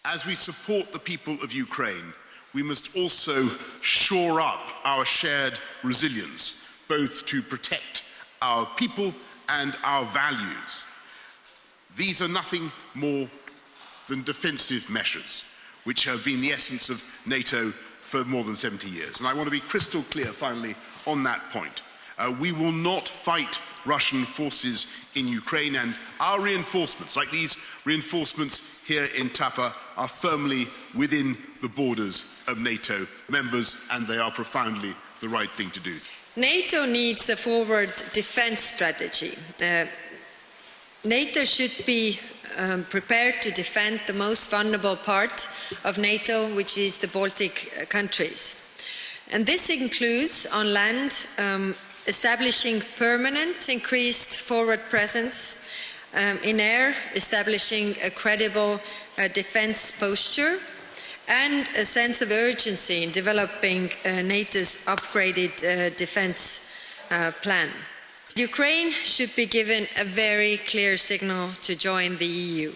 As we support the people of Ukraine, we must also shore up our shared resilience, both to protect our people and our values. These are nothing more than defensive measures, which have been the essence of NATO for more than 70 years. And I want to be crystal clear, finally, on that point. We will not fight Russian forces in Ukraine, and our reinforcements, like these reinforcements here in Tapa, are firmly within the borders of NATO members, and they are profoundly the right thing to do. NATO needs a forward defense strategy. NATO should be prepared to defend the most vulnerable part of NATO, which is the Baltic countries. And this includes, on land, establishing permanent increased forward presence, in air, establishing a credible defense posture, and a sense of urgency in developing NATO's upgraded defense plan. Ukraine should be given a very clear signal to join the EU.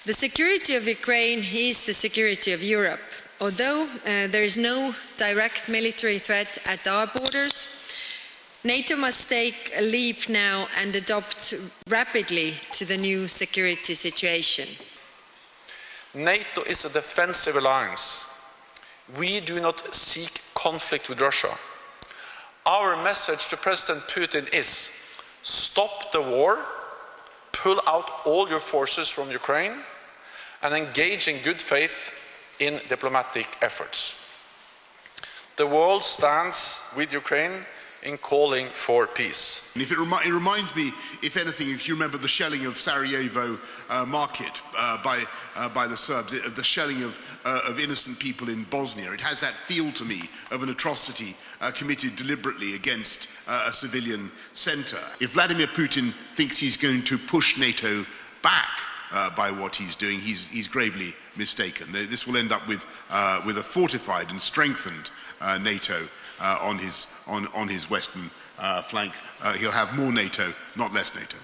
The security of Ukraine is the security of Europe. Although there is no direct military threat at our borders, NATO must take a leap now and adapt rapidly to the new security situation. NATO is a defensive alliance. We do not seek conflict with Russia. Our message to President Putin is: stop the war, pull out all your forces from Ukraine, and engage in good faith in diplomatic efforts. The world stands with Ukraine in calling for peace. And if it reminds me, if anything, if you remember the shelling of Sarajevo market by the Serbs, the shelling of innocent people in Bosnia, it has that feel to me of an atrocity committed deliberately against a civilian centre. If Vladimir Putin thinks he's going to push NATO back by what he's doing, he's gravely mistaken. This will end up with a fortified and strengthened NATO on his western flank. He'll have more NATO, not less NATO.